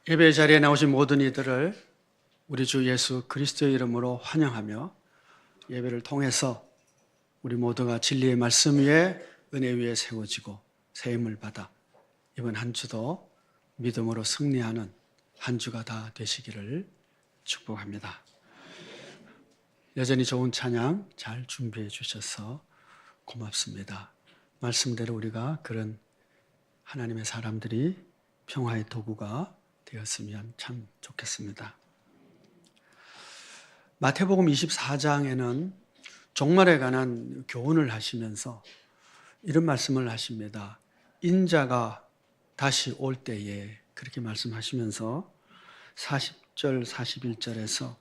예배 자리에 나오신 모든 이들을 우리 주 예수 그리스도의 이름으로 환영하며 예배를 통해서 우리 모두가 진리의 말씀 위에 은혜 위에 세워지고 세임을 받아 이번 한 주도 믿음으로 승리하는 한 주가 다 되시기를 축복합니다. 여전히 좋은 찬양 잘 준비해 주셔서 고맙습니다. 말씀대로 우리가 그런 하나님의 사람들이 평화의 도구가 되었으면 참 좋겠습니다. 마태복음 24장에는 종말에 관한 교훈을 하시면서 이런 말씀을 하십니다. 인자가 다시 올 때에 그렇게 말씀하시면서 40절 41절에서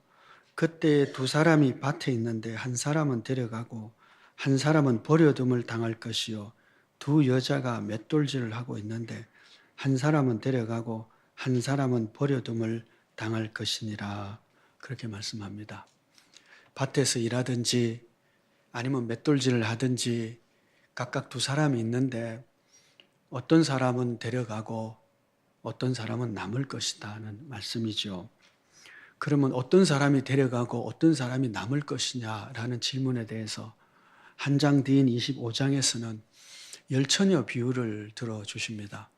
그때 두 사람이 밭에 있는데 한 사람은 데려가고 한 사람은 버려둠을 당할 것이요 두 여자가 맷돌질을 하고 있는데 한 사람은 데려가고 한 사람은 버려둠을 당할 것이니라 그렇게 말씀합니다. 밭에서 일하든지 아니면 맷돌질을 하든지 각각 두 사람이 있는데 어떤 사람은 데려가고 어떤 사람은 남을 것이다는 말씀이죠. 그러면 어떤 사람이 데려가고 어떤 사람이 남을 것이냐라는 질문에 대해서 한 장 뒤인 25장에서는 열처녀 비유를 들어주십니다.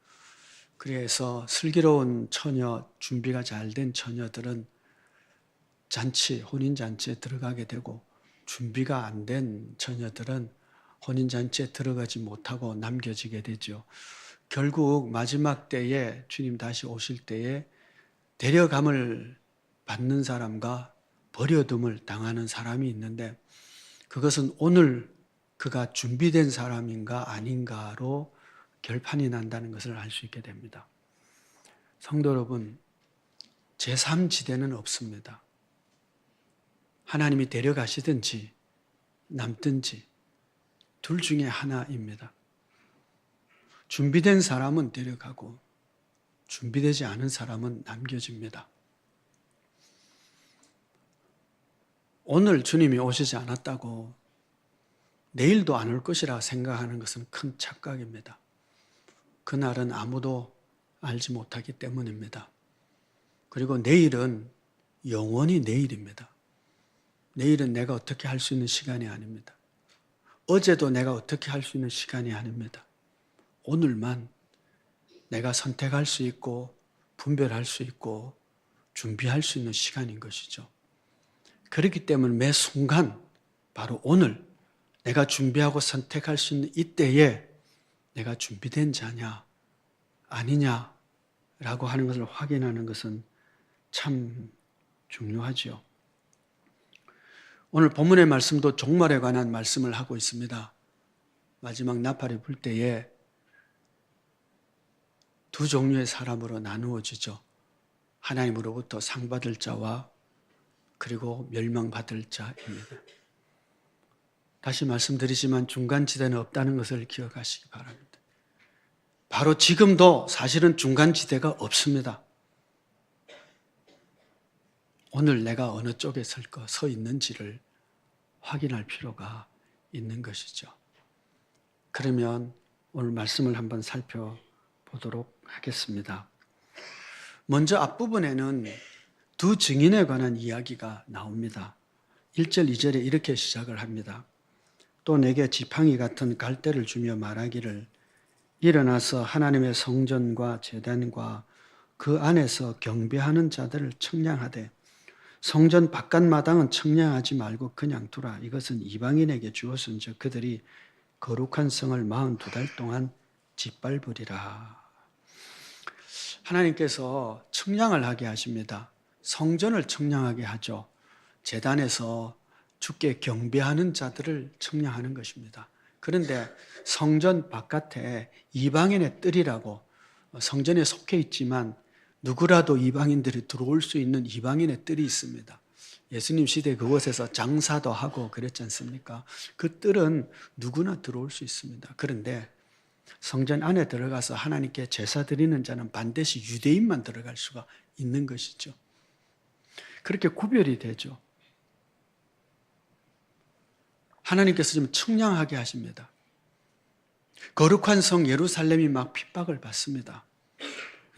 그래서 슬기로운 처녀, 준비가 잘 된 처녀들은 잔치, 혼인잔치에 들어가게 되고 준비가 안 된 처녀들은 혼인잔치에 들어가지 못하고 남겨지게 되죠. 결국 마지막 때에 주님 다시 오실 때에 데려감을 받는 사람과 버려둠을 당하는 사람이 있는데 그것은 오늘 그가 준비된 사람인가 아닌가로 결판이 난다는 것을 알 수 있게 됩니다. 성도 여러분, 제3지대는 없습니다. 하나님이 데려가시든지 남든지 둘 중에 하나입니다. 준비된 사람은 데려가고 준비되지 않은 사람은 남겨집니다. 오늘 주님이 오시지 않았다고 내일도 안 올 것이라 생각하는 것은 큰 착각입니다. 그날은 아무도 알지 못하기 때문입니다. 그리고 내일은 영원히 내일입니다. 내일은 내가 어떻게 할 수 있는 시간이 아닙니다. 어제도 내가 어떻게 할 수 있는 시간이 아닙니다. 오늘만 내가 선택할 수 있고 분별할 수 있고 준비할 수 있는 시간인 것이죠. 그렇기 때문에 매 순간 바로 오늘 내가 준비하고 선택할 수 있는 이때에 내가 준비된 자냐 아니냐라고 하는 것을 확인하는 것은 참 중요하죠. 오늘 본문의 말씀도 종말에 관한 말씀을 하고 있습니다. 마지막 나팔이 불 때에 두 종류의 사람으로 나누어지죠. 하나님으로부터 상 받을 자와 그리고 멸망받을 자입니다. 다시 말씀드리지만 중간지대는 없다는 것을 기억하시기 바랍니다. 바로 지금도 사실은 중간지대가 없습니다. 오늘 내가 어느 쪽에 서 있는지를 확인할 필요가 있는 것이죠. 그러면 오늘 말씀을 한번 살펴보도록 하겠습니다. 먼저 앞부분에는 두 증인에 관한 이야기가 나옵니다. 1절, 2절에 이렇게 시작을 합니다. 또 내게 지팡이 같은 갈대를 주며 말하기를 일어나서 하나님의 성전과 제단과 그 안에서 경배하는 자들을 청량하되 성전 바깥마당은 청량하지 말고 그냥 두라. 이것은 이방인에게 주었은즉 그들이 거룩한 성을 42달 동안 짓밟으리라. 하나님께서 청량을 하게 하십니다. 성전을 청량하게 하죠. 제단에서 주께 경배하는 자들을 청량하는 것입니다. 그런데 성전 바깥에 이방인의 뜰이라고 성전에 속해 있지만 누구라도 이방인들이 들어올 수 있는 이방인의 뜰이 있습니다. 예수님 시대 그곳에서 장사도 하고 그랬지 않습니까? 그 뜰은 누구나 들어올 수 있습니다. 그런데 성전 안에 들어가서 하나님께 제사 드리는 자는 반드시 유대인만 들어갈 수가 있는 것이죠. 그렇게 구별이 되죠. 하나님께서 좀 청량하게 하십니다. 거룩한 성 예루살렘이 막 핍박을 받습니다.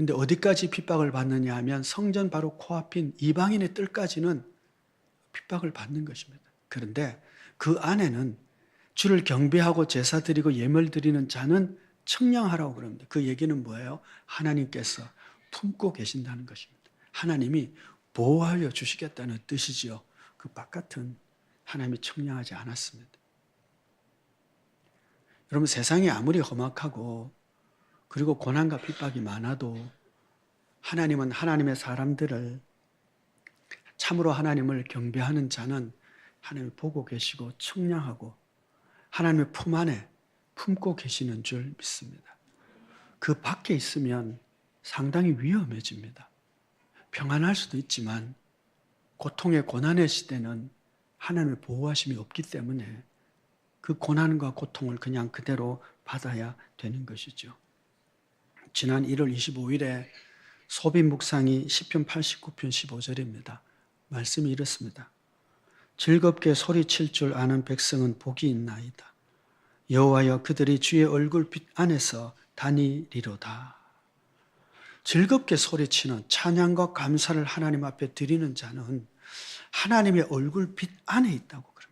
근데 어디까지 핍박을 받느냐 하면 성전 바로 코앞인 이방인의 뜰까지는 핍박을 받는 것입니다. 그런데 그 안에는 주를 경배하고 제사 드리고 예물 드리는 자는 청량하라고 그럽니다. 그 얘기는 뭐예요? 하나님께서 품고 계신다는 것입니다. 하나님이 보호하여 주시겠다는 뜻이지요. 그 바깥은 하나님이 청량하지 않았습니다. 여러분, 세상이 아무리 험악하고 그리고 고난과 핍박이 많아도 하나님은 하나님의 사람들을, 참으로 하나님을 경배하는 자는 하나님을 보고 계시고 청량하고 하나님의 품 안에 품고 계시는 줄 믿습니다. 그 밖에 있으면 상당히 위험해집니다. 평안할 수도 있지만 고통의 고난의 시대는 하나님의 보호하심이 없기 때문에 그 고난과 고통을 그냥 그대로 받아야 되는 것이죠. 지난 1월 25일에 소비 묵상이 시편 89편 15절입니다. 말씀이 이렇습니다. 즐겁게 소리칠 줄 아는 백성은 복이 있나이다. 여호와여 그들이 주의 얼굴빛 안에서 다니리로다. 즐겁게 소리치는 찬양과 감사를 하나님 앞에 드리는 자는 하나님의 얼굴빛 안에 있다고 그럽니다.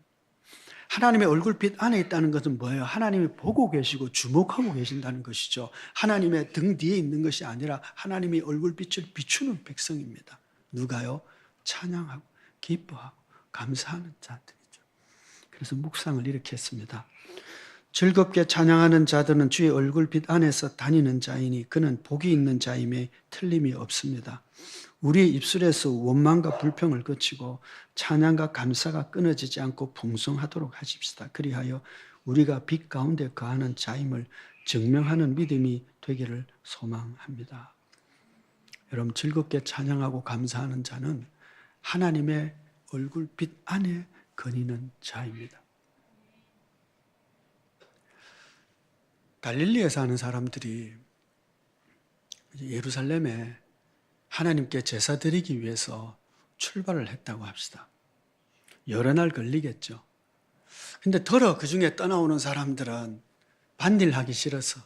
하나님의 얼굴빛 안에 있다는 것은 뭐예요? 하나님이 보고 계시고 주목하고 계신다는 것이죠. 하나님의 등 뒤에 있는 것이 아니라 하나님의 얼굴빛을 비추는 백성입니다. 누가요? 찬양하고 기뻐하고 감사하는 자들이죠. 그래서 묵상을 이렇게 했습니다. 즐겁게 찬양하는 자들은 주의 얼굴빛 안에서 다니는 자이니 그는 복이 있는 자임에 틀림이 없습니다. 우리의 입술에서 원망과 불평을 그치고 찬양과 감사가 끊어지지 않고 풍성하도록 하십시다. 그리하여 우리가 빛 가운데 거하는 자임을 증명하는 믿음이 되기를 소망합니다. 여러분, 즐겁게 찬양하고 감사하는 자는 하나님의 얼굴빛 안에 거니는 자입니다. 갈릴리에 사는 사람들이 예루살렘에 하나님께 제사 드리기 위해서 출발을 했다고 합시다. 여러 날 걸리겠죠. 근데 더러 그 중에 떠나오는 사람들은 반일하기 싫어서,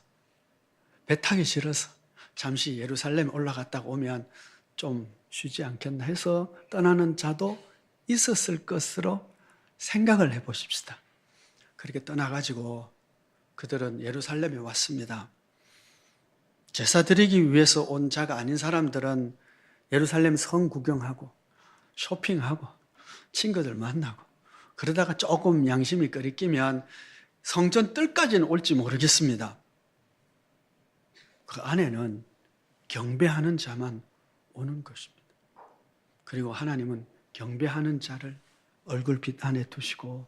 배 타기 싫어서 잠시 예루살렘에 올라갔다가 오면 좀 쉬지 않겠나 해서 떠나는 자도 있었을 것으로 생각을 해보십시다. 그렇게 떠나가지고 그들은 예루살렘에 왔습니다. 제사 드리기 위해서 온 자가 아닌 사람들은 예루살렘 성 구경하고 쇼핑하고 친구들 만나고 그러다가 조금 양심이 끓이면 성전 뜰까지는 올지 모르겠습니다. 그 안에는 경배하는 자만 오는 것입니다. 그리고 하나님은 경배하는 자를 얼굴빛 안에 두시고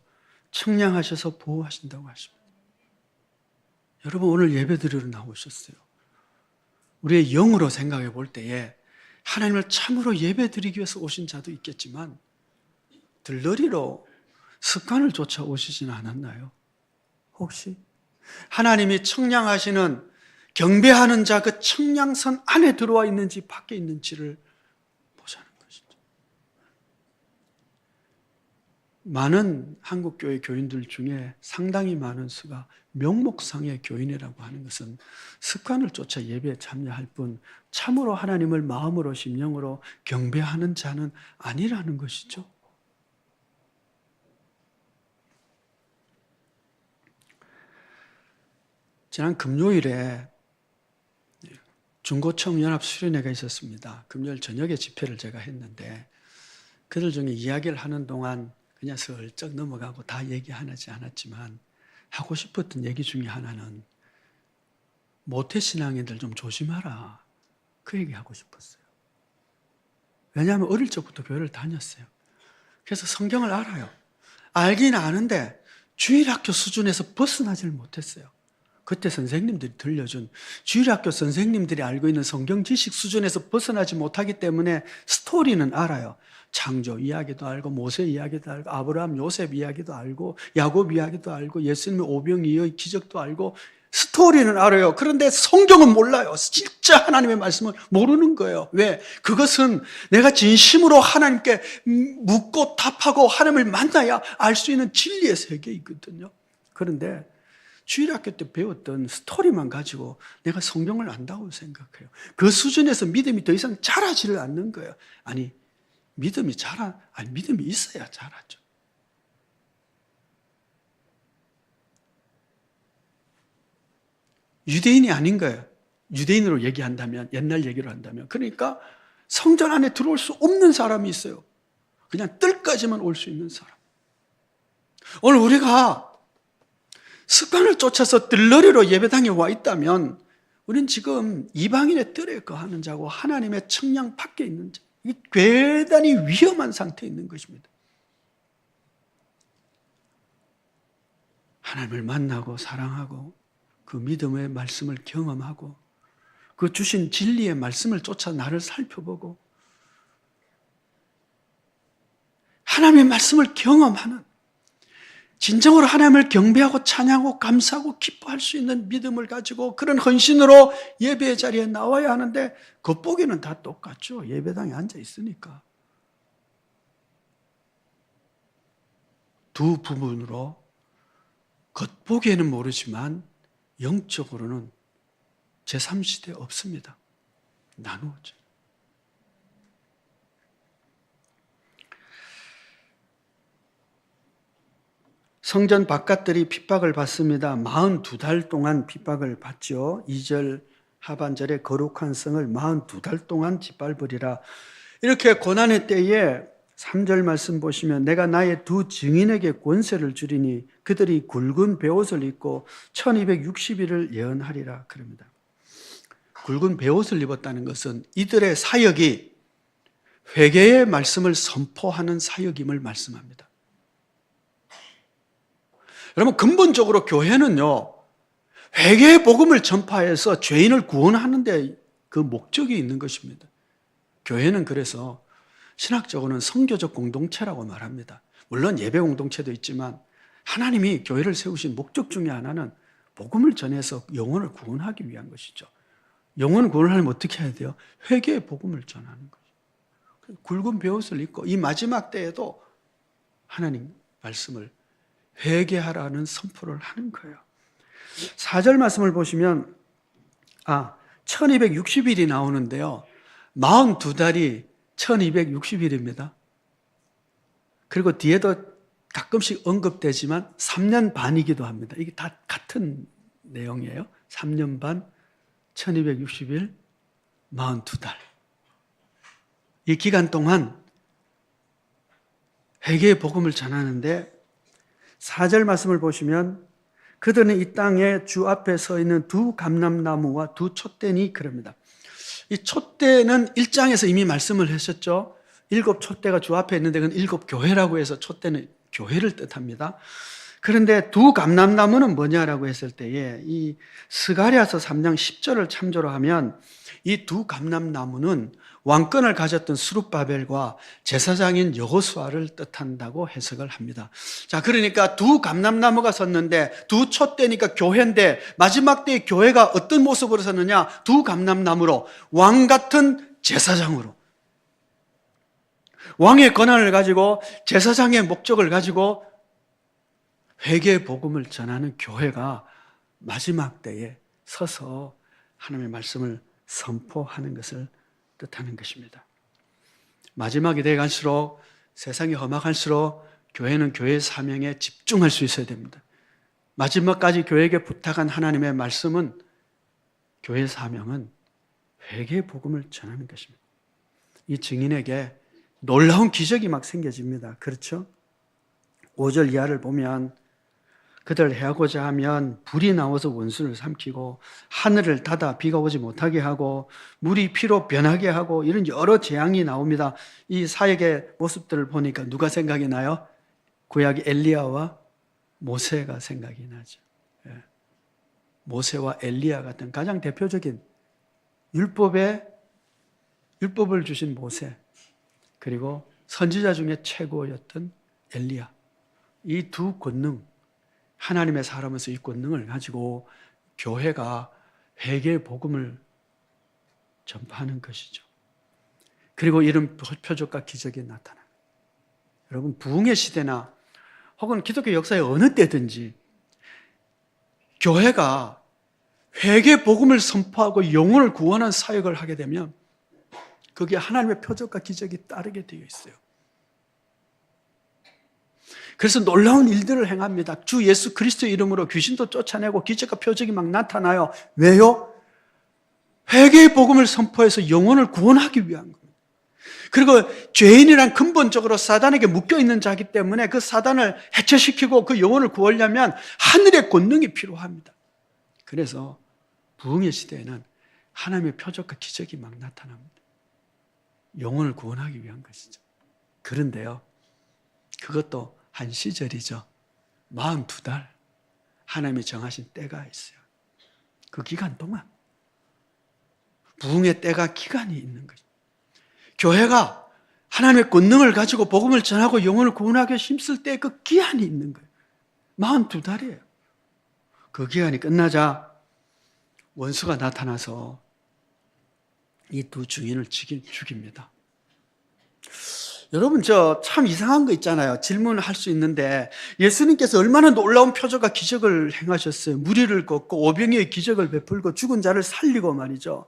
청량하셔서 보호하신다고 하십니다. 여러분, 오늘 예배 드리러 나오셨어요. 우리의 영으로 생각해 볼 때에 하나님을 참으로 예배 드리기 위해서 오신 자도 있겠지만 들러리로 습관을 쫓아 오시진 않았나요? 혹시 하나님이 청량하시는 경배하는 자 그 청량선 안에 들어와 있는지 밖에 있는지를 보자는 것이죠. 많은 한국교회 교인들 중에 상당히 많은 수가 명목상의 교인이라고 하는 것은 습관을 쫓아 예배에 참여할 뿐 참으로 하나님을 마음으로 심령으로 경배하는 자는 아니라는 것이죠. 지난 금요일에 중고청 연합 수련회가 있었습니다. 금요일 저녁에 집회를 제가 했는데 그들 중에 이야기를 하는 동안 그냥 슬쩍 넘어가고 다 얘기하지 않았지만 하고 싶었던 얘기 중에 하나는 모태신앙인들 좀 조심하라. 그 얘기하고 싶었어요. 왜냐하면 어릴 적부터 교회를 다녔어요. 그래서 성경을 알아요. 알긴 아는데 주일학교 수준에서 벗어나질 못했어요. 그때 선생님들이 들려준 주일학교 선생님들이 알고 있는 성경 지식 수준에서 벗어나지 못하기 때문에 스토리는 알아요. 창조 이야기도 알고 모세 이야기도 알고 아브라함 요셉 이야기도 알고 야곱 이야기도 알고 예수님의 오병이어의 기적도 알고 스토리는 알아요. 그런데 성경은 몰라요. 진짜 하나님의 말씀을 모르는 거예요. 왜? 그것은 내가 진심으로 하나님께 묻고 답하고 하나님을 만나야 알 수 있는 진리의 세계이거든요. 그런데 주일학교 때 배웠던 스토리만 가지고 내가 성경을 안다고 생각해요. 그 수준에서 믿음이 더 이상 자라지를 않는 거예요. 아니, 믿음이 있어야 자라죠. 유대인이 아닌 거예요. 유대인으로 얘기한다면, 옛날 얘기로 한다면. 그러니까 성전 안에 들어올 수 없는 사람이 있어요. 그냥 뜰까지만 올 수 있는 사람. 오늘 우리가 습관을 쫓아서 들러리로 예배당에 와 있다면 우리는 지금 이방인의 뜰에 거하는 자고 하나님의 측량 밖에 있는 자. 이 대단히 위험한 상태에 있는 것입니다. 하나님을 만나고 사랑하고 그 믿음의 말씀을 경험하고 그 주신 진리의 말씀을 쫓아 나를 살펴보고 하나님의 말씀을 경험하는, 진정으로 하나님을 경배하고 찬양하고 감사하고 기뻐할 수 있는 믿음을 가지고 그런 헌신으로 예배의 자리에 나와야 하는데, 겉보기는 다 똑같죠. 예배당에 앉아 있으니까. 두 부분으로 겉보기에는 모르지만 영적으로는 제3시대 없습니다. 나누어져. 성전 바깥들이 핍박을 받습니다. 42달 동안 핍박을 받죠. 2절 하반절에 거룩한 성을 42달 동안 짓밟으리라. 이렇게 고난의 때에 3절 말씀 보시면 내가 나의 두 증인에게 권세를 주리니 그들이 굵은 베옷을 입고 1260일을 예언하리라 그럽니다. 굵은 베옷을 입었다는 것은 이들의 사역이 회개의 말씀을 선포하는 사역임을 말씀합니다. 여러분, 근본적으로 교회는요, 회개의 복음을 전파해서 죄인을 구원하는 데 그 목적이 있는 것입니다. 교회는 그래서 신학적으로는 선교적 공동체라고 말합니다. 물론 예배 공동체도 있지만 하나님이 교회를 세우신 목적 중에 하나는 복음을 전해서 영혼을 구원하기 위한 것이죠. 영혼을 구원하려면 어떻게 해야 돼요? 회개의 복음을 전하는 거죠. 굵은 베옷을 입고 이 마지막 때에도 하나님 말씀을 회개하라는 선포를 하는 거예요. 4절 말씀을 보시면 1260일이 나오는데요. 42달이 1260일입니다. 그리고 뒤에도 가끔씩 언급되지만 3년 반이기도 합니다. 이게 다 같은 내용이에요. 3년 반, 1260일, 42달. 이 기간 동안 회개의 복음을 전하는데 4절 말씀을 보시면 그들은 이 땅에 주 앞에 서 있는 두 감람나무와 두 촛대니 그럽니다. 이 촛대는 1장에서 이미 말씀을 하셨죠. 7 촛대가 주 앞에 있는데 그건 7 교회라고 해서 촛대는 교회를 뜻합니다. 그런데 두 감람나무는 뭐냐라고 했을 때에 이 스가랴서 3장 10절을 참조로 하면 이 두 감람나무는 왕권을 가졌던 스룹바벨과 제사장인 여호수아를 뜻한다고 해석을 합니다. 자, 그러니까 두 감람나무가 섰는데 두 촛대니까 교회인데 마지막 때의 교회가 어떤 모습으로 섰느냐? 두 감람나무로, 왕 같은 제사장으로. 왕의 권한을 가지고 제사장의 목적을 가지고 회개의 복음을 전하는 교회가 마지막 때에 서서 하나님의 말씀을 선포하는 것을 뜻하는 것입니다. 마지막이 되어 갈수록 세상이 험악할수록 교회는 교회의 사명에 집중할 수 있어야 됩니다. 마지막까지 교회에게 부탁한 하나님의 말씀은, 교회의 사명은 회개의 복음을 전하는 것입니다. 이 증인에게 놀라운 기적이 막 생겨집니다. 그렇죠? 5절 이하를 보면 그들 해하고자 하면 불이 나와서 원수를 삼키고 하늘을 닫아 비가 오지 못하게 하고 물이 피로 변하게 하고 이런 여러 재앙이 나옵니다. 이 사역의 모습들을 보니까 누가 생각이 나요? 구약의 엘리야와 모세가 생각이 나죠. 모세와 엘리야 같은 가장 대표적인 율법을 주신 모세, 그리고 선지자 중에 최고였던 엘리야, 이 두 권능, 하나님의 사람으로서 이 권능을 가지고 교회가 회개의 복음을 전파하는 것이죠. 그리고 이런 표적과 기적이 나타납니다. 여러분, 부흥의 시대나 혹은 기독교 역사의 어느 때든지 교회가 회개 복음을 선포하고 영혼을 구원하는 사역을 하게 되면 거기에 하나님의 표적과 기적이 따르게 되어 있어요. 그래서 놀라운 일들을 행합니다. 주 예수 그리스도의 이름으로 귀신도 쫓아내고 기적과 표적이 막 나타나요. 왜요? 회개의 복음을 선포해서 영혼을 구원하기 위한 겁니다. 그리고 죄인이란 근본적으로 사단에게 묶여있는 자이기 때문에 그 사단을 해체시키고 그 영혼을 구하려면 하늘의 권능이 필요합니다. 그래서 부흥의 시대에는 하나님의 표적과 기적이 막 나타납니다. 영혼을 구원하기 위한 것이죠. 그런데요, 그것도 한 시절이죠. 42달 하나님이 정하신 때가 있어요. 그 기간 동안 부흥의 때가 기간이 있는 거죠. 교회가 하나님의 권능을 가지고 복음을 전하고 영혼을 구원하기 힘쓸 때 그 기한이 있는 거예요. 42달이에요. 그 기간이 끝나자 원수가 나타나서 이 두 주인을 죽입니다. 여러분, 저 참 이상한 거 있잖아요. 질문할 수 있는데 예수님께서 얼마나 놀라운 표적과 기적을 행하셨어요. 무리를 걷고 오병이의 기적을 베풀고 죽은 자를 살리고 말이죠.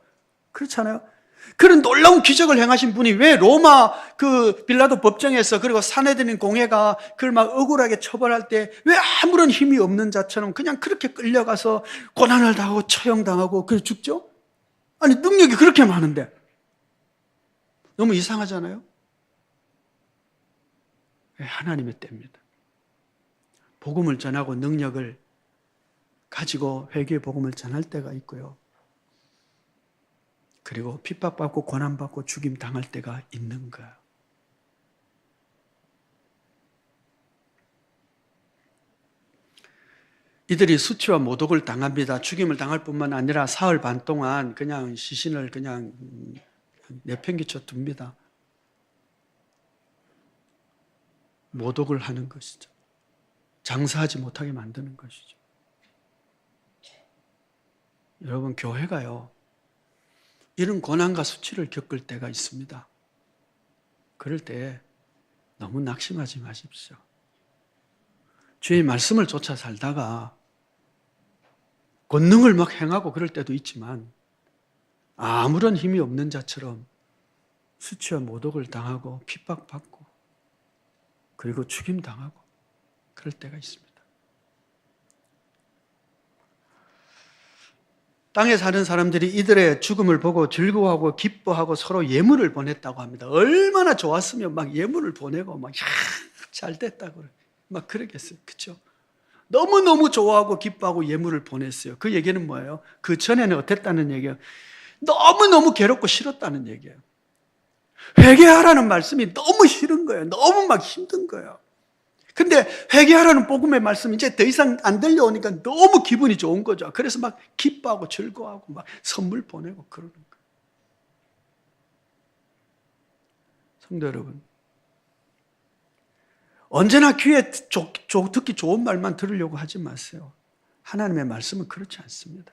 그렇잖아요. 그런 놀라운 기적을 행하신 분이 왜 로마 그 빌라도 법정에서 그리고 사내들인 공회가 그걸 막 억울하게 처벌할 때 왜 아무런 힘이 없는 자처럼 그냥 그렇게 끌려가서 고난을 당하고 처형당하고 그래 죽죠? 아니 능력이 그렇게 많은데 너무 이상하잖아요. 하나님의 때입니다. 복음을 전하고 능력을 가지고 회개의 복음을 전할 때가 있고요. 그리고 핍박받고 고난받고 죽임 당할 때가 있는 거예요. 이들이 수치와 모독을 당합니다. 죽임을 당할 뿐만 아니라 사흘 반 동안 그냥 시신을 그냥 내팽개쳐 둡니다. 모독을 하는 것이죠. 장사하지 못하게 만드는 것이죠. 여러분, 교회가요, 이런 고난과 수치를 겪을 때가 있습니다. 그럴 때 너무 낙심하지 마십시오. 주의 말씀을 쫓아 살다가 권능을 막 행하고 그럴 때도 있지만 아무런 힘이 없는 자처럼 수치와 모독을 당하고 핍박받고 그리고 죽임당하고 그럴 때가 있습니다. 땅에 사는 사람들이 이들의 죽음을 보고 즐거워하고 기뻐하고 서로 예물을 보냈다고 합니다. 얼마나 좋았으면 막 예물을 보내고 막 잘 됐다고 막 그러겠어요. 그렇죠? 너무너무 좋아하고 기뻐하고 예물을 보냈어요. 그 얘기는 뭐예요? 그 전에는 어땠다는 얘기예요? 너무너무 괴롭고 싫었다는 얘기예요. 회개하라는 말씀이 너무 싫은 거예요. 너무 막 힘든 거예요. 근데 회개하라는 복음의 말씀이 이제 더 이상 안 들려오니까 너무 기분이 좋은 거죠. 그래서 막 기뻐하고 즐거워하고 막 선물 보내고 그러는 거예요. 성도 여러분, 언제나 귀에 듣기 좋은 말만 들으려고 하지 마세요. 하나님의 말씀은 그렇지 않습니다.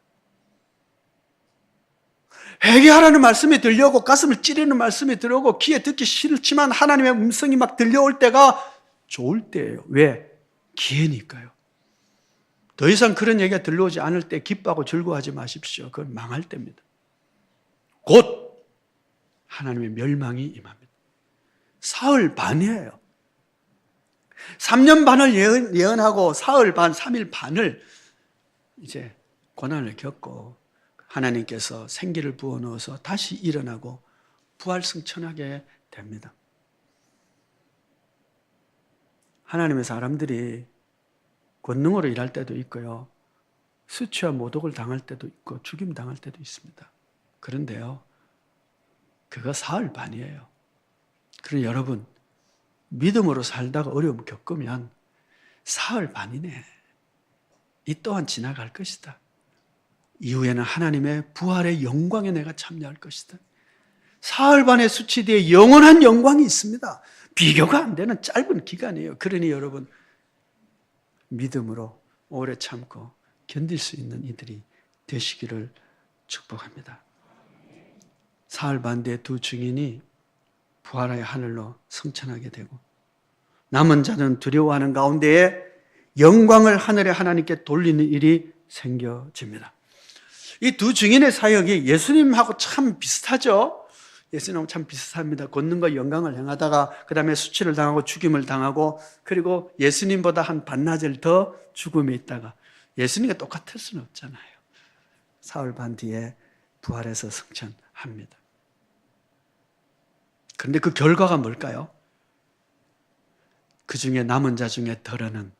회개하라는 말씀이 들려오고 가슴을 찌르는 말씀이 들어오고 귀에 듣기 싫지만 하나님의 음성이 막 들려올 때가 좋을 때예요. 왜? 기회니까요. 더 이상 그런 얘기가 들려오지 않을 때 기뻐하고 즐거워하지 마십시오. 그건 망할 때입니다. 곧 하나님의 멸망이 임합니다. 사흘 반이에요. 3년 반을 예언하고 사흘 반, 3일 반을 이제 고난을 겪고 하나님께서 생기를 부어넣어서 다시 일어나고 부활승천하게 됩니다. 하나님의 사람들이 권능으로 일할 때도 있고요. 수치와 모독을 당할 때도 있고 죽임 당할 때도 있습니다. 그런데요, 그거 사흘 반이에요. 그럼 여러분, 믿음으로 살다가 어려움 겪으면 사흘 반이네. 이 또한 지나갈 것이다. 이후에는 하나님의 부활의 영광에 내가 참여할 것이다. 사흘 반의 수치 뒤에 영원한 영광이 있습니다. 비교가 안 되는 짧은 기간이에요. 그러니 여러분, 믿음으로 오래 참고 견딜 수 있는 이들이 되시기를 축복합니다. 사흘 반 뒤에 두 증인이 부활하여 하늘로 승천하게 되고 남은 자는 두려워하는 가운데에 영광을 하늘의 하나님께 돌리는 일이 생겨집니다. 이 두 증인의 사역이 예수님하고 참 비슷하죠. 예수님하고 참 비슷합니다. 권능과 영광을 행하다가 그 다음에 수치를 당하고 죽임을 당하고 그리고 예수님보다 한 반나절 더 죽음에 있다가 예수님과 똑같을 수는 없잖아요. 사흘 반 뒤에 부활해서 승천합니다. 그런데 그 결과가 뭘까요? 그 중에 남은 자 중에 덜어는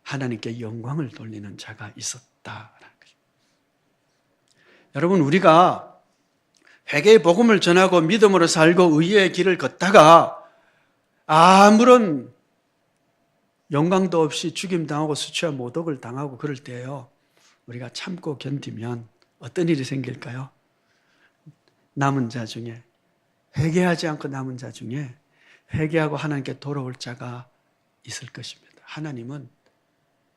하나님께 영광을 돌리는 자가 있었다라는 거죠. 여러분, 우리가 회개의 복음을 전하고 믿음으로 살고 의의 길을 걷다가 아무런 영광도 없이 죽임당하고 수치와 모독을 당하고 그럴 때요, 우리가 참고 견디면 어떤 일이 생길까요? 남은 자 중에, 회개하지 않고 남은 자 중에 회개하고 하나님께 돌아올 자가 있을 것입니다. 하나님은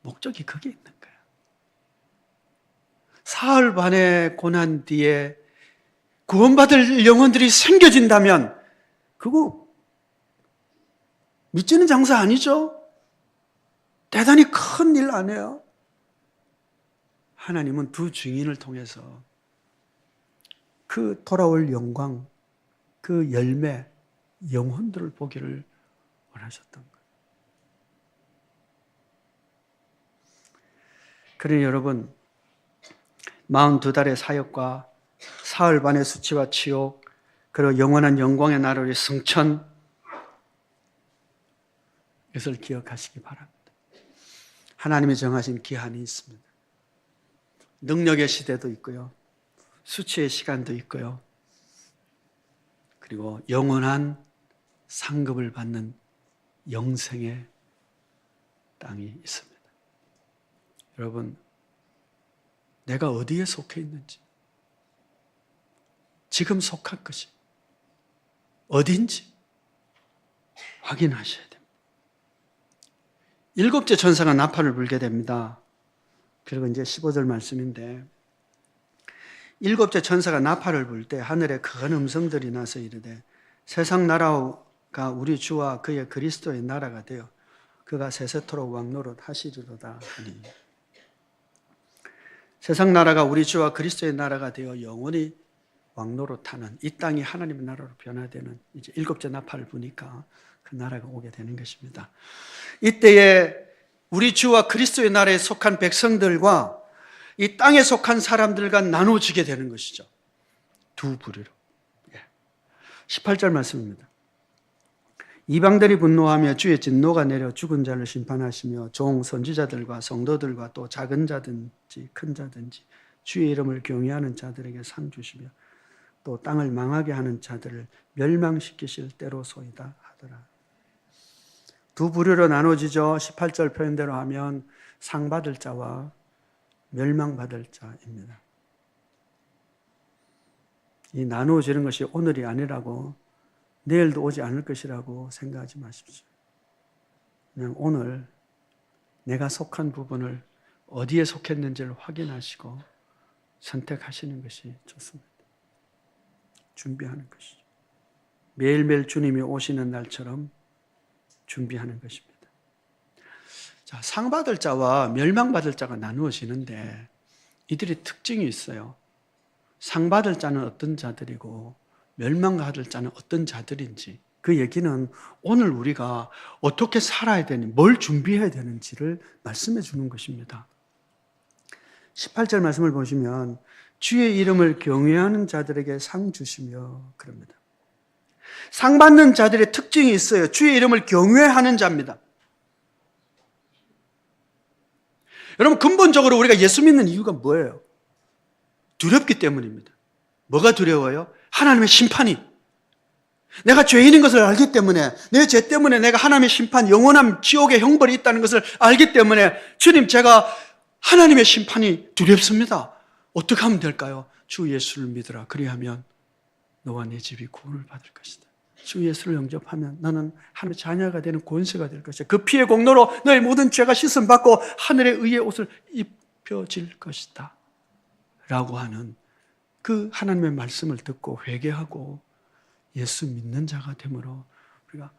목적이 거기에 있는 거예요. 사흘 반의 고난 뒤에 구원받을 영혼들이 생겨진다면 그거 믿지는 장사 아니죠? 대단히 큰 일 아니에요? 하나님은 두 증인을 통해서 그 돌아올 영광, 그 열매, 영혼들을 보기를 원하셨던 거예요. 그러니 여러분, 42달의 사역과 사흘 반의 수치와 치욕, 그리고 영원한 영광의 나라의 승천, 이것을 기억하시기 바랍니다. 하나님이 정하신 기한이 있습니다. 능력의 시대도 있고요. 수치의 시간도 있고요. 그리고 영원한 상급을 받는 영생의 땅이 있습니다. 여러분, 내가 어디에 속해 있는지, 지금 속한 것이 어딘지 확인하셔야 됩니다. 7째 천사가 나팔을 불게 됩니다. 그리고 이제 15절 말씀인데, 7째 천사가 나팔을 불 때 하늘에 큰 음성들이 나서 이르되 세상 나라가 우리 주와 그의 그리스도의 나라가 되어 그가 세세토록 왕노릇 하시리로다 하니, 세상 나라가 우리 주와 그리스도의 나라가 되어 영원히 왕노릇하는 이 땅이 하나님의 나라로 변화되는 이제 7째 나팔을 부니까 그 나라가 오게 되는 것입니다. 이때에 우리 주와 그리스도의 나라에 속한 백성들과 이 땅에 속한 사람들과 나눠지게 되는 것이죠. 두 부류로. 18절 말씀입니다. 이방들이 분노하며 주의 진노가 내려 죽은 자를 심판하시며 종 선지자들과 성도들과 또 작은 자든지 큰 자든지 주의 이름을 경외하는 자들에게 상 주시며 또 땅을 망하게 하는 자들을 멸망시키실 때로소이다 하더라. 두 부류로 나눠지죠. 18절 표현대로 하면 상 받을 자와 멸망받을 자입니다. 이 나누어지는 것이 오늘이 아니라고, 내일도 오지 않을 것이라고 생각하지 마십시오. 그냥 오늘 내가 속한 부분을 어디에 속했는지를 확인하시고 선택하시는 것이 좋습니다. 준비하는 것이죠. 매일매일 주님이 오시는 날처럼 준비하는 것입니다. 자, 상 받을 자와 멸망받을 자가 나누어지는데 이들의 특징이 있어요. 상 받을 자는 어떤 자들이고 멸망받을 자는 어떤 자들인지, 그 얘기는 오늘 우리가 어떻게 살아야 되는지, 뭘 준비해야 되는지를 말씀해 주는 것입니다. 18절 말씀을 보시면 주의 이름을 경외하는 자들에게 상 주시며 그럽니다. 상 받는 자들의 특징이 있어요. 주의 이름을 경외하는 자입니다. 여러분, 근본적으로 우리가 예수 믿는 이유가 뭐예요? 두렵기 때문입니다. 뭐가 두려워요? 하나님의 심판이. 내가 죄인인 것을 알기 때문에, 내 죄 때문에 내가 하나님의 심판, 영원한 지옥의 형벌이 있다는 것을 알기 때문에 주님, 제가 하나님의 심판이 두렵습니다. 어떻게 하면 될까요? 주 예수를 믿으라. 그리하면 너와 내 집이 구원을 받을 것이다. 주 예수를 영접하면 너는 하나님의 자녀가 되는 권세가 될 것이다. 그 피의 공로로 너의 모든 죄가 씻음받고 하늘의 의의 옷을 입혀질 것이다 라고 하는 그 하나님의 말씀을 듣고 회개하고 예수 믿는 자가 되므로 우리가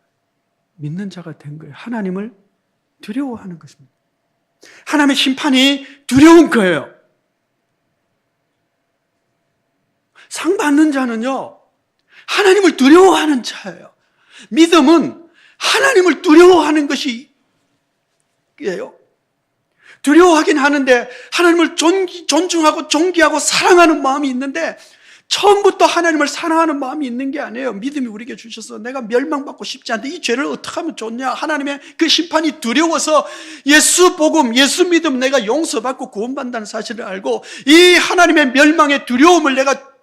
믿는 자가 된 거예요. 하나님을 두려워하는 것입니다. 하나님의 심판이 두려운 거예요. 상 받는 자는요, 하나님을 두려워하는 자예요. 믿음은 하나님을 두려워하는 것이 예요. 두려워하긴 하는데 하나님을 존중하고 존귀하고 사랑하는 마음이 있는데 처음부터 하나님을 사랑하는 마음이 있는 게 아니에요. 믿음이 우리에게 주셔서 내가 멸망받고 싶지 않은데 이 죄를 어떻게 하면 좋냐. 하나님의 그 심판이 두려워서 예수 복음, 예수 믿음 내가 용서받고 구원받는다는 사실을 알고 이 하나님의 멸망의 두려움을 내가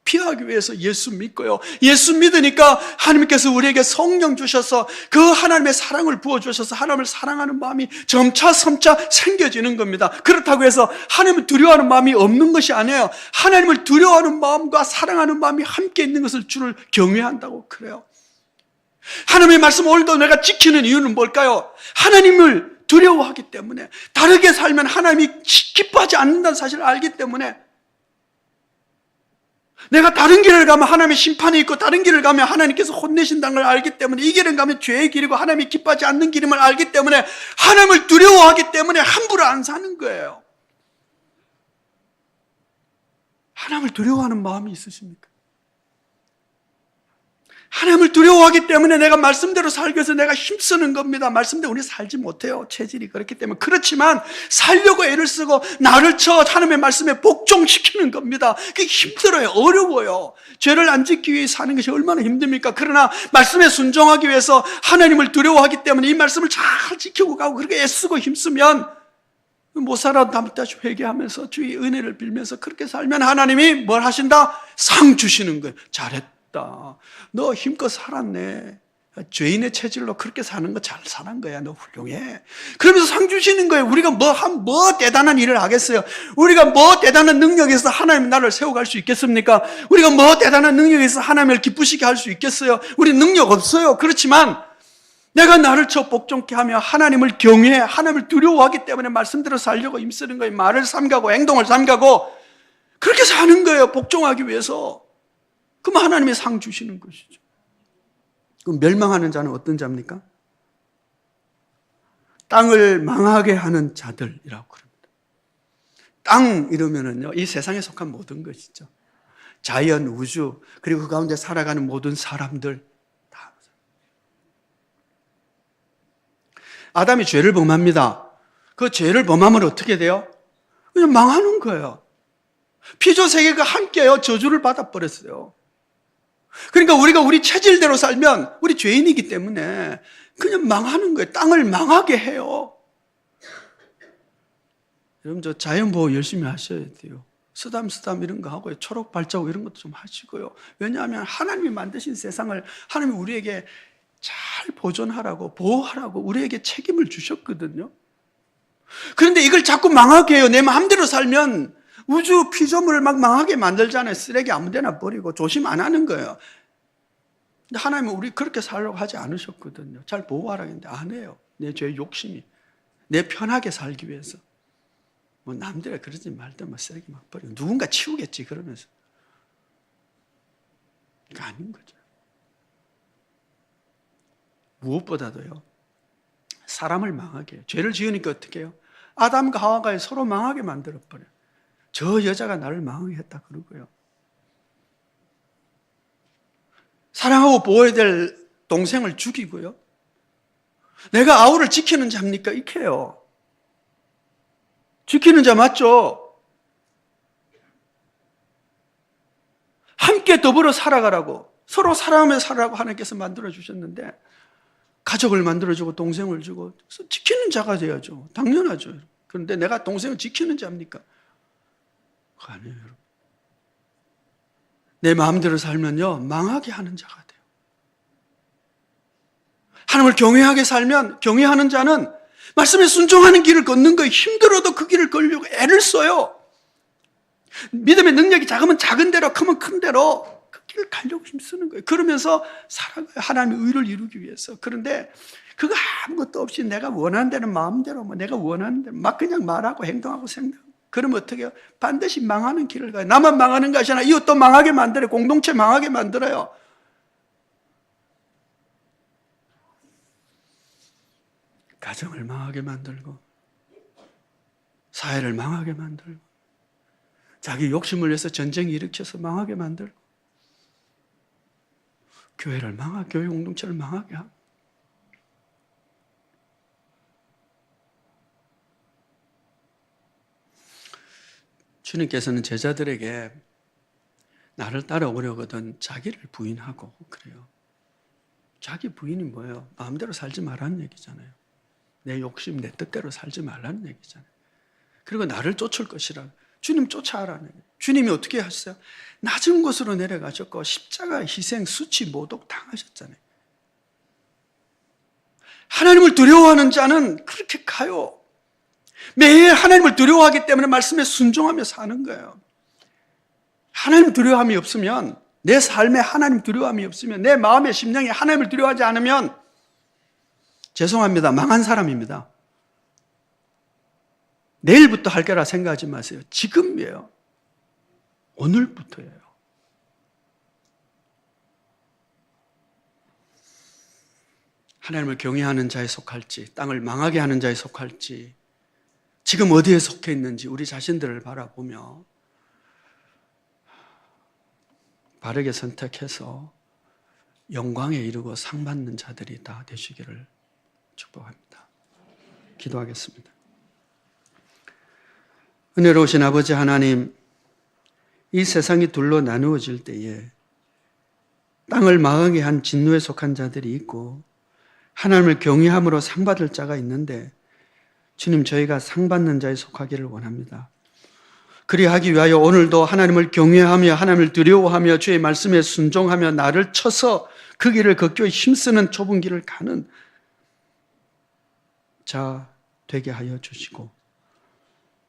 피하기 위해서 예수 믿고요. 예수 믿으니까 하나님께서 우리에게 성령 주셔서 그 하나님의 사랑을 부어주셔서 하나님을 사랑하는 마음이 점차 생겨지는 겁니다. 그렇다고 해서 하나님을 두려워하는 마음이 없는 것이 아니에요. 하나님을 두려워하는 마음과 사랑하는 마음이 함께 있는 것을 주를 경외한다고 그래요. 하나님의 말씀 오늘도 내가 지키는 이유는 뭘까요? 하나님을 두려워하기 때문에, 다르게 살면 하나님이 기뻐하지 않는다는 사실을 알기 때문에, 내가 다른 길을 가면 하나님의 심판이 있고 다른 길을 가면 하나님께서 혼내신다는 걸 알기 때문에, 이 길을 가면 죄의 길이고 하나님이 기뻐하지 않는 길임을 알기 때문에 하나님을 두려워하기 때문에 함부로 안 사는 거예요. 하나님을 두려워하는 마음이 있으십니까? 하나님을 두려워하기 때문에 내가 말씀대로 살기 위해서 내가 힘쓰는 겁니다. 말씀대로 우리 살지 못해요. 체질이 그렇기 때문에. 그렇지만 살려고 애를 쓰고 나를 쳐 하나님의 말씀에 복종시키는 겁니다. 그게 힘들어요. 어려워요. 죄를 안 지키기 위해 사는 것이 얼마나 힘듭니까? 그러나 말씀에 순종하기 위해서 하나님을 두려워하기 때문에 이 말씀을 잘 지키고 가고 그렇게 애쓰고 힘쓰면 못 살아도 다시 회개하면서 주의 은혜를 빌면서 그렇게 살면 하나님이 뭘 하신다? 상 주시는 거예요. 잘했다. 너 힘껏 살았네. 죄인의 체질로 그렇게 사는 거 잘 사는 거야. 너 훌륭해. 그러면서 상 주시는 거예요. 우리가 뭐 대단한 일을 하겠어요? 우리가 뭐 대단한 능력에서 하나님 나를 세워갈 수 있겠습니까? 우리가 뭐 대단한 능력에서 하나님을 기쁘시게 할 수 있겠어요? 우리 능력 없어요. 그렇지만 내가 나를 쳐 복종케 하며 하나님을 경외해, 하나님을 두려워하기 때문에 말씀대로 살려고 힘쓰는 거예요. 말을 삼가고 행동을 삼가고 그렇게 사는 거예요. 복종하기 위해서. 그럼 하나님이 상 주시는 것이죠. 그럼 멸망하는 자는 어떤 자입니까? 땅을 망하게 하는 자들이라고 그럽니다. 땅 이러면은요, 이 세상에 속한 모든 것이죠. 자연, 우주, 그리고 그 가운데 살아가는 모든 사람들 다. 아담이 죄를 범합니다. 그 죄를 범하면 어떻게 돼요? 그냥 망하는 거예요. 피조 세계가 함께요 저주를 받아버렸어요. 그러니까 우리가 우리 체질대로 살면 우리 죄인이기 때문에 그냥 망하는 거예요. 땅을 망하게 해요. 여러분 저 자연보호 열심히 하셔야 돼요. 쓰담쓰담 이런 거 하고요. 초록 발자국 이런 것도 좀 하시고요. 왜냐하면 하나님이 만드신 세상을 하나님이 우리에게 잘 보존하라고 보호하라고 우리에게 책임을 주셨거든요. 그런데 이걸 자꾸 망하게 해요. 내 마음대로 살면 우주 피조물을 막 망하게 만들잖아요. 쓰레기 아무 데나 버리고 조심 안 하는 거예요. 근데 하나님은 우리 그렇게 살려고 하지 않으셨거든요. 잘 보호하라고 했는데 안 해요. 내 죄의 욕심이. 내 편하게 살기 위해서. 뭐 남들이 그러지 말든 뭐 쓰레기 막 버리고 누군가 치우겠지 그러면서. 그게 아닌 거죠. 무엇보다도요. 사람을 망하게 해요. 죄를 지으니까 어떻게 해요? 아담과 하와가 서로 망하게 만들어버려요. 저 여자가 나를 망하게 했다 그러고요. 사랑하고 보호해야 될 동생을 죽이고요. 내가 아우를 지키는 자입니까? 이케요. 지키는 자 맞죠? 함께 더불어 살아가라고 서로 사랑하며 살아가고 하나님께서 만들어주셨는데 가족을 만들어주고 동생을 주고 지키는 자가 돼야죠. 당연하죠. 그런데 내가 동생을 지키는 자입니까? 아니에요, 여러분. 내 마음대로 살면요, 망하게 하는 자가 돼요. 하나님을 경외하게 살면, 경외하는 자는 말씀에 순종하는 길을 걷는 거예요. 힘들어도 그 길을 걸려고 애를 써요. 믿음의 능력이 작으면 작은 대로, 크면 큰 대로 그 길을 가려고 힘쓰는 거예요. 그러면서 살아가요. 하나님의 의를 이루기 위해서. 그런데 그거 아무것도 없이 내가 원하는 대로 마음대로, 내가 원하는 대로 막 그냥 말하고 행동하고 생각하고 그러면 어떻게 해요? 반드시 망하는 길을 가요. 나만 망하는 것이 아니라 이웃도 망하게 만들어요. 공동체 망하게 만들어요. 가정을 망하게 만들고 사회를 망하게 만들고, 자기 욕심을 위해서 전쟁 일으켜서 망하게 만들고, 교회를 망하게, 교회 공동체를 망하게 하고. 주님께서는 제자들에게 나를 따라오려거든 자기를 부인하고 그래요. 자기 부인이 뭐예요? 마음대로 살지 말라는 얘기잖아요. 내 욕심, 내 뜻대로 살지 말라는 얘기잖아요. 그리고 나를 쫓을 것이라. 주님 쫓아라는 얘기예요. 주님이 어떻게 하셨어요? 낮은 곳으로 내려가셨고 십자가 희생, 수치, 모독 당하셨잖아요. 하나님을 두려워하는 자는 그렇게 가요. 매일 하나님을 두려워하기 때문에 말씀에 순종하며 사는 거예요. 하나님 두려움이 없으면, 내 삶에 하나님 두려움이 없으면, 내 마음의 심령이 하나님을 두려워하지 않으면 죄송합니다. 망한 사람입니다. 내일부터 할 거라 생각하지 마세요. 지금이에요. 오늘부터예요. 하나님을 경외하는 자에 속할지, 땅을 망하게 하는 자에 속할지, 지금 어디에 속해 있는지 우리 자신들을 바라보며 바르게 선택해서 영광에 이르고 상 받는 자들이 다 되시기를 축복합니다. 기도하겠습니다. 은혜로우신 아버지 하나님, 이 세상이 둘로 나누어질 때에 땅을 망하게 한 진노에 속한 자들이 있고 하나님을 경외함으로 상 받을 자가 있는데, 주님, 저희가 상 받는 자에 속하기를 원합니다. 그리하기 위하여 오늘도 하나님을 경외하며 하나님을 두려워하며 주의 말씀에 순종하며 나를 쳐서 그 길을 걷기 위해 힘쓰는 좁은 길을 가는 자 되게 하여 주시고,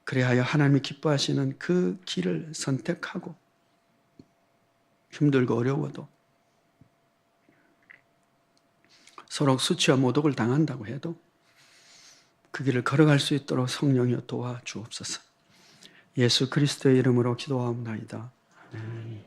그리하여 하나님이 기뻐하시는 그 길을 선택하고 힘들고 어려워도 서로 수치와 모독을 당한다고 해도 그 길을 걸어갈 수 있도록 성령이여 도와주옵소서. 예수 그리스도의 이름으로 기도하옵나이다. 아멘.